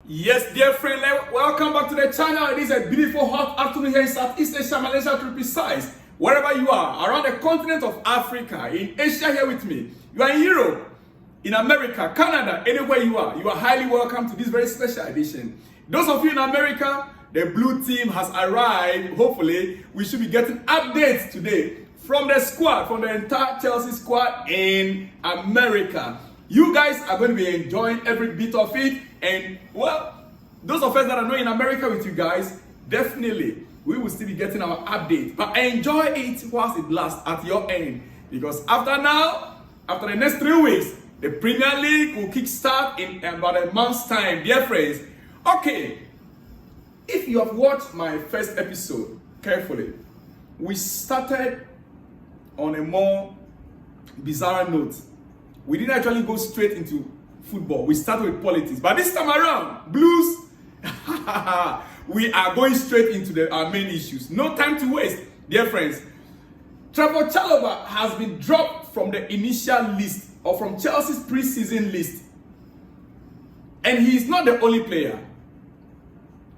Yes, dear friend, welcome back to the channel. It is a beautiful hot afternoon here in Southeast Asia, Malaysia to be precise. Wherever you are, around the continent of Africa, in Asia here with me, you are in Europe, in America, Canada, anywhere you are highly welcome to this very special edition. Those of you in America, the blue team has arrived. Hopefully, we should be getting updates today from the squad, from the entire Chelsea squad in America. You guys are going to be enjoying every bit of it. And well, those of us that are not in America with you guys, definitely we will still be getting our update. But enjoy it whilst it lasts at your end. Because after the next 3 weeks, the Premier League will kickstart in about a month's time, dear friends. Okay, if you have watched my first episode carefully, we started on a more bizarre note. We didn't actually go straight into football. We started with politics. But this time around, Blues, we are going straight into our main issues. No time to waste, dear friends. Chalobah has been dropped from the initial list or from Chelsea's pre-season list. And he is not the only player.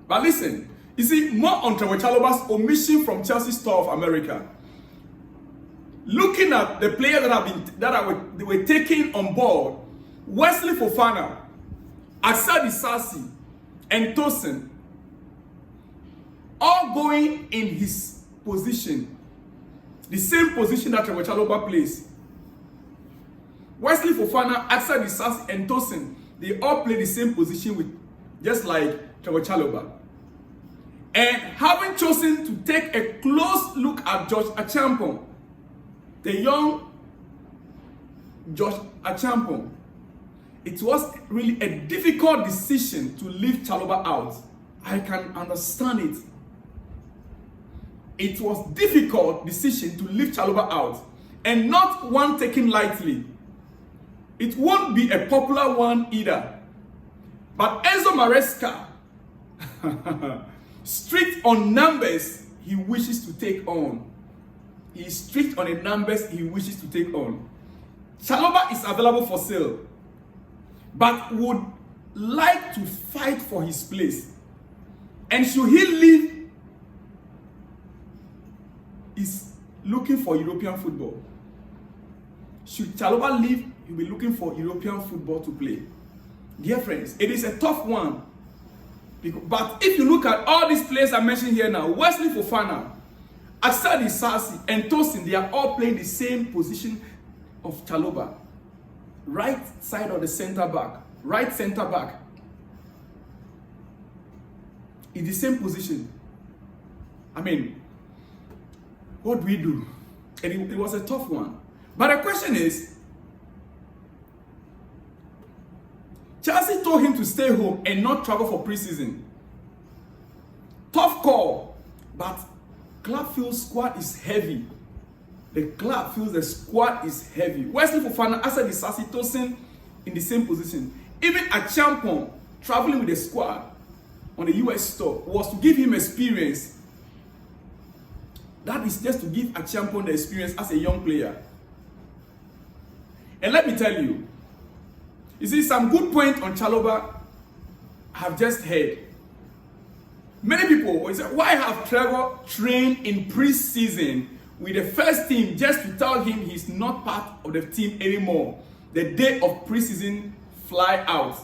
But listen, you see, more on Chalobah's omission from Chelsea's tour of America. Looking at the players that were taken on board, Wesley Fofana, Asa Disasi, and Tosin, all going in his position, the same position that Chalobah plays. Wesley Fofana, Asa Disasi, and Tosin, they all play the same position with just like Chalobah. And having chosen to take a close look at Josh Achampong, the young Josh Achampong, it was really a difficult decision to leave Chalobah out. I can understand it. It was a difficult decision to leave Chalobah out, and not one taken lightly. It won't be a popular one either. But Enzo Maresca, strict on numbers he wishes to take on. He is strict on the numbers he wishes to take on. Chalobah is available for sale, but would like to fight for his place. And should he leave, is looking for European football. Should Chalobah leave, he'll be looking for European football to play. Dear friends, it is a tough one. But if you look at all these players I mentioned here now, Wesley Fofana, Asa Disasi, and Tosin, they are all playing the same position of Chalobah. Right side of the center back. Right center back. In the same position. I mean, what do we do? And it was a tough one. But the question is, Chelsea told him to stay home and not travel for preseason. Tough call, but club feels squad is heavy. The club feels the squad is heavy. Wesley Fofana, Asa Disasi, Tosin in the same position. Even Achampong traveling with the squad on the US tour was to give him experience. That is just to give Achampong the experience as a young player. And let me tell you, see, some good points on Chalobah I have just heard. Many people will say, why have Trevor trained in pre-season with the first team just to tell him he's not part of the team anymore? The day of pre-season fly out.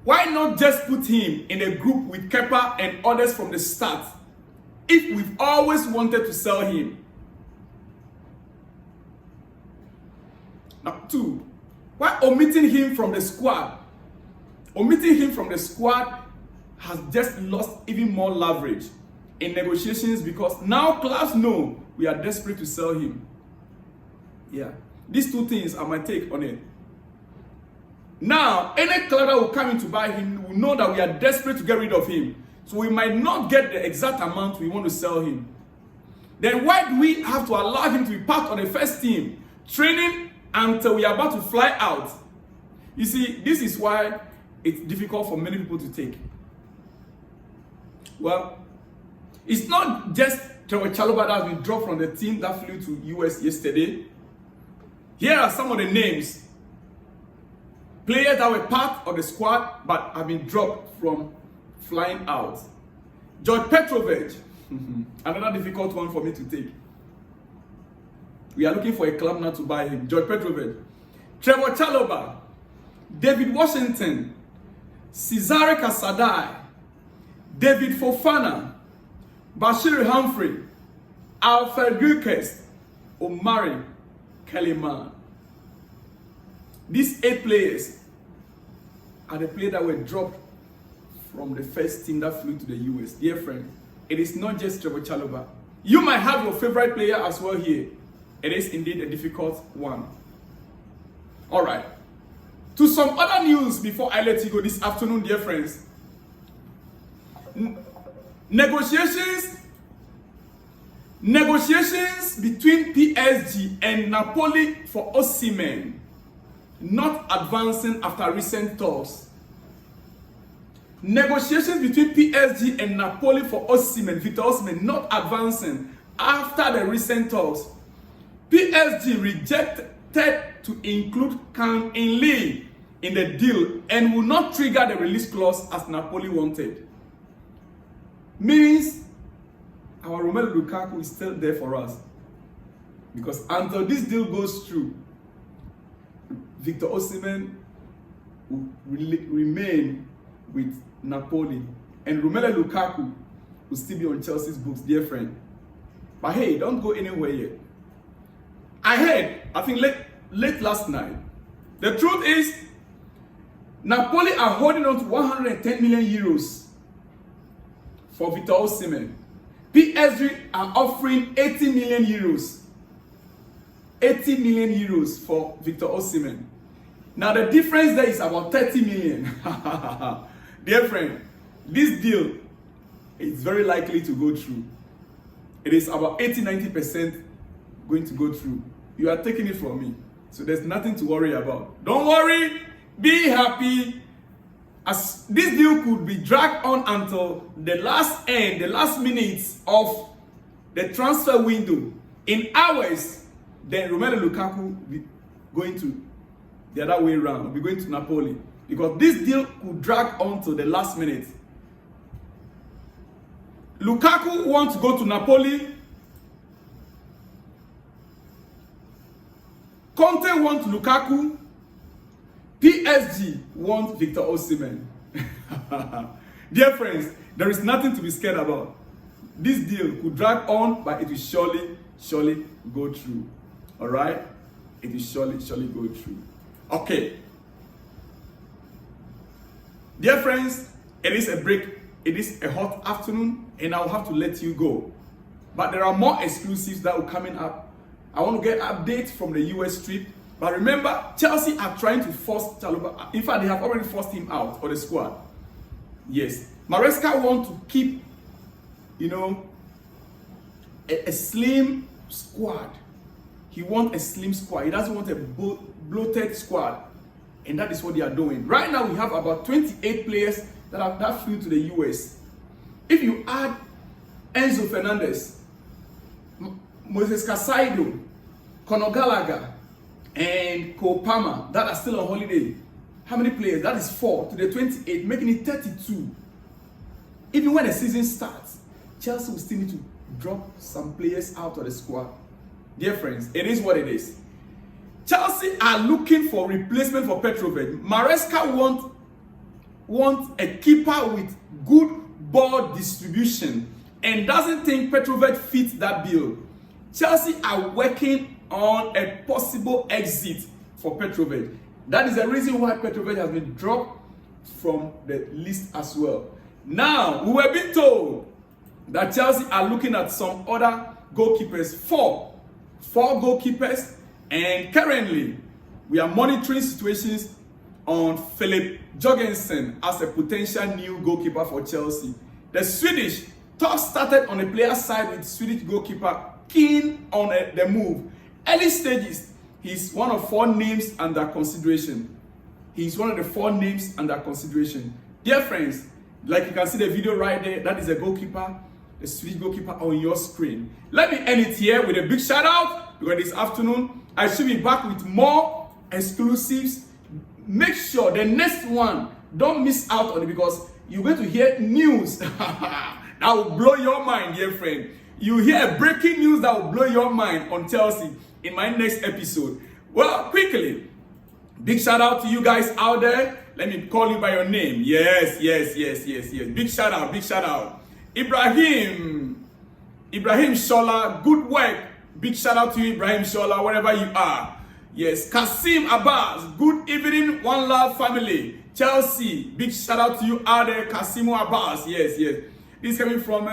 Why not just put him in a group with Kepa and others from the start if we've always wanted to sell him? Now, 2, why omitting him from the squad? Omitting him from the squad has just lost even more leverage in negotiations, because now clubs know we are desperate to sell him. Yeah, these 2 things are my take on it. Now, any club that will come in to buy him will know that we are desperate to get rid of him. So we might not get the exact amount we want to sell him. Then why do we have to allow him to be part of the first team, training until we are about to fly out? You see, this is why it's difficult for many people to take. Well, it's not just Chalobah that has been dropped from the team that flew to US yesterday. Here are some of the names. Players that were part of the squad but have been dropped from flying out. George Petrovic, another difficult one for me to take. We are looking for a club now to buy him. George Petrovic. Trevor Chalobah, David Washington, Cesare Casadei, David Fofana, Bashir Humphrey, Alfred Gilchrist, Omari Kaliman. These 8 players are the players that were dropped from the first team that flew to the US. Dear friend, it is not just Trevor Chalobah. You might have your favorite player as well here. It is indeed a difficult one. All right. To some other news before I let you go this afternoon, dear friends. Negotiations between PSG and Napoli for Osimhen not advancing after recent talks. Negotiations between PSG and Napoli for Osimhen, Victor Osimhen, not advancing after the recent talks. PSG rejected to include Kang In-lee in the deal and will not trigger the release clause as Napoli wanted. Means our Romelu Lukaku is still there for us. Because until this deal goes through, Victor Osimhen will remain with Napoli. And Romelu Lukaku will still be on Chelsea's books, dear friend. But hey, don't go anywhere yet. I heard, I think late last night, the truth is, Napoli are holding on to 110 million euros for Victor Osimhen. PSG are offering 80 million euros. 80 million euros for Victor Osimhen. Now the difference there is about 30 million. Dear friend, this deal is very likely to go through. It is about 80-90% going to go through. You are taking it from me. So there's nothing to worry about. Don't worry. Be happy. As this deal could be dragged on until the last minutes of the transfer window. In hours, then Romelu Lukaku will be going to the other way around. Will be going to Napoli. Because this deal could drag on to the last minute. Lukaku wants to go to Napoli. Conte wants Lukaku. PSG wants Victor Osimhen. Dear friends, there is nothing to be scared about. This deal could drag on, but it will surely go through. All right? It will surely go through. Okay. Dear friends, it is a break. It is a hot afternoon, and I'll have to let you go. But there are more exclusives that will coming up. I want to get updates from the US trip. But remember, Chelsea are trying to force Chalobah. In fact, they have already forced him out of the squad. Yes. Maresca wants to keep, a slim squad. He wants a slim squad. He doesn't want a bloated squad. And that is what they are doing. Right now, we have about 28 players that flew to the US. If you add Enzo Fernandez, Moses Casaido, Conor Gallagher, and Cole Palmer that are still on holiday, how many players? That is 4 to the 28, making it 32. Even when the season starts, Chelsea will still need to drop some players out of the squad. Dear friends, it is what it is. Chelsea are looking for replacement for Petrovic. Maresca wants a keeper with good ball distribution and doesn't think Petrovic fits that bill. Chelsea are working on a possible exit for Petrovic. That is the reason why Petrovic has been dropped from the list as well. Now, we were being told that Chelsea are looking at some other goalkeepers, four goalkeepers, and currently we are monitoring situations on Philip Jorgensen as a potential new goalkeeper for Chelsea. The Swedish talk started on the player side with Swedish goalkeeper keen on the move. Early stages, he's one of 4 names under consideration. He's one of the 4 names under consideration. Dear friends, like you can see the video right there, that is a goalkeeper, the Swedish goalkeeper on your screen. Let me end it here with a big shout out, because this afternoon I should be back with more exclusives. Make sure the next one, don't miss out on it, because you're going to hear news that will blow your mind, dear friend. You hear a breaking news that will blow your mind on Chelsea in my next episode. Well, quickly, big shout out to you guys out there. Let me call you by your name. Yes. Big shout out. Ibrahim Shola, good work. Big shout out to you, Ibrahim Shola, wherever you are. Yes, Kasim Abbas, good evening, One Love family. Chelsea, big shout out to you out there, Kasim Abbas. Yes. This is coming from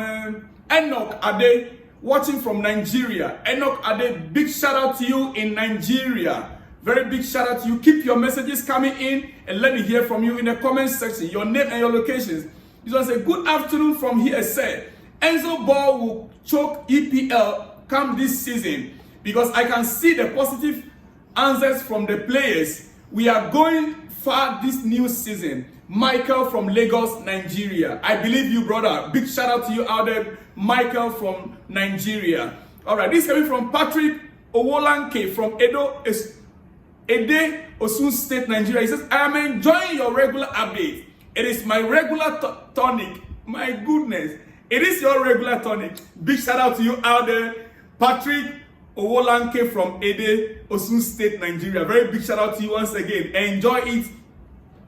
Enoch Ade, watching from Nigeria. Enoch Ade, big shout out to you in Nigeria. Very big shout out to you. Keep your messages coming in and let me hear from you in the comment section. Your name and your locations. This one said, good afternoon from here, said Enzo Ball will choke EPL come this season because I can see the positive answers from the players. We are going far this new season. Michael from Lagos, Nigeria. I believe you, brother. Big shout out to you out there, Michael from Nigeria. All right, this is coming from Patrick Owolanke from Ede, Osun State, Nigeria. He says, I am enjoying your regular update. It is my regular tonic. My goodness. It is your regular tonic. Big shout out to you out there, Patrick Owolanke from Ede, Osun State, Nigeria. Very big shout out to you once again. Enjoy it.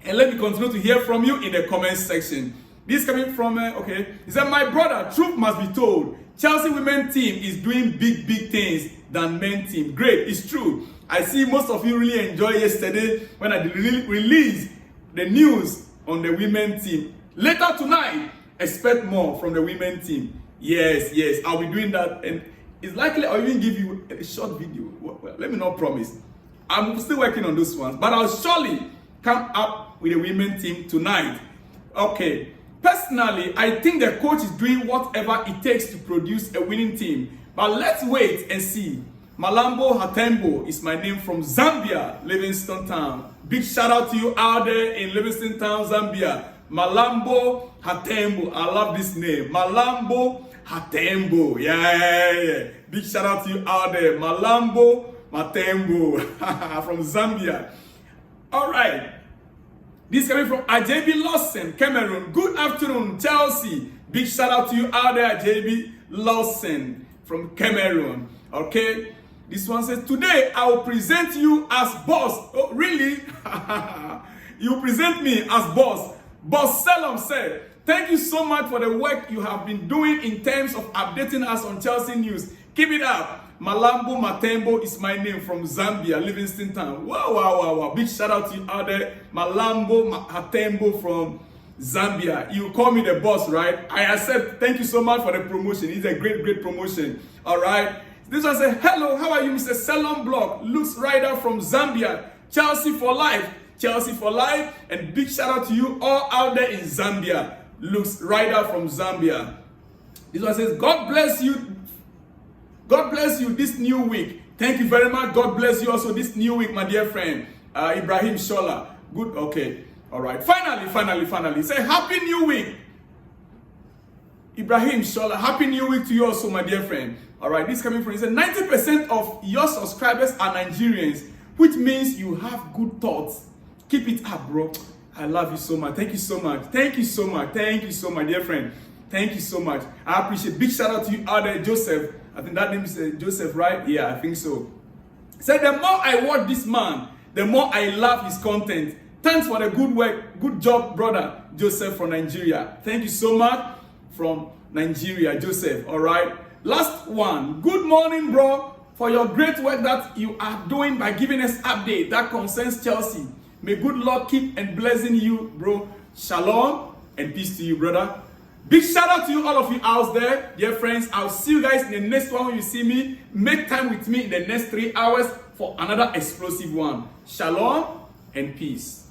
And let me continue to hear from you in the comment section. This is coming from, he said, my brother, truth must be told. Chelsea women team is doing big things than men team. Great, it's true. I see most of you really enjoyed yesterday when I released the news on the women team. Later tonight, expect more from the women team. Yes, I'll be doing that. And it's likely I'll even give you a short video. Well, let me not promise. I'm still working on those ones. But I'll surely come up with the women team tonight. Okay. Personally, I think the coach is doing whatever it takes to produce a winning team. But let's wait and see. Malambo Hatembo is my name from Zambia, Livingstone Town. Big shout out to you out there in Livingstone Town, Zambia. Malambo Hatembo. I love this name. Malambo Hatembo. Yeah. Big shout out to you out there. Malambo Hatembo from Zambia. All right. This is coming from Ajebi Lawson, Cameroon. Good afternoon, Chelsea. Big shout out to you out there, Ajebi Lawson from Cameroon. Okay. This one says, today I will present you as boss. Oh, really? You present me as boss. Boss Selam said, thank you so much for the work you have been doing in terms of updating us on Chelsea news. Keep it up. Malambo Matembo is my name from Zambia, Livingstone Town. Wow. Big shout out to you out there. Malambo Matembo from Zambia. You call me the boss, right? I accept. Thank you so much for the promotion. It's a great promotion. All right. This one says, hello, how are you, Mr. Salon Block? Lux Rider from Zambia. Chelsea for life. Chelsea for life. And big shout out to you all out there in Zambia. Lux Rider from Zambia. This one says, God bless you. God bless you this new week. Thank you very much. God bless you also this new week, my dear friend. Ibrahim Shola. Good. Okay. All right. Finally. Say happy new week. Ibrahim Shola. Happy new week to you also, my dear friend. All right. This is coming from, he said 90% of your subscribers are Nigerians, which means you have good thoughts. Keep it up, bro. I love you so much. Thank you so much, my dear friend. Thank you so much. I appreciate. Big shout out to you out there, Joseph. I think that name is Joseph, right? Yeah, I think so. Said, the more I watch this man, the more I love his content. Thanks for the good work. Good job, brother Joseph from Nigeria. Thank you so much from Nigeria, Joseph. All right. Last one. Good morning, bro, for your great work that you are doing by giving us update that concerns Chelsea. May good Lord keep and blessing you, bro. Shalom and peace to you, brother. Big shout out to you, all of you out there, dear friends. I'll see you guys in the next one when you see me. Make time with me in the next 3 hours for another explosive one. Shalom and peace.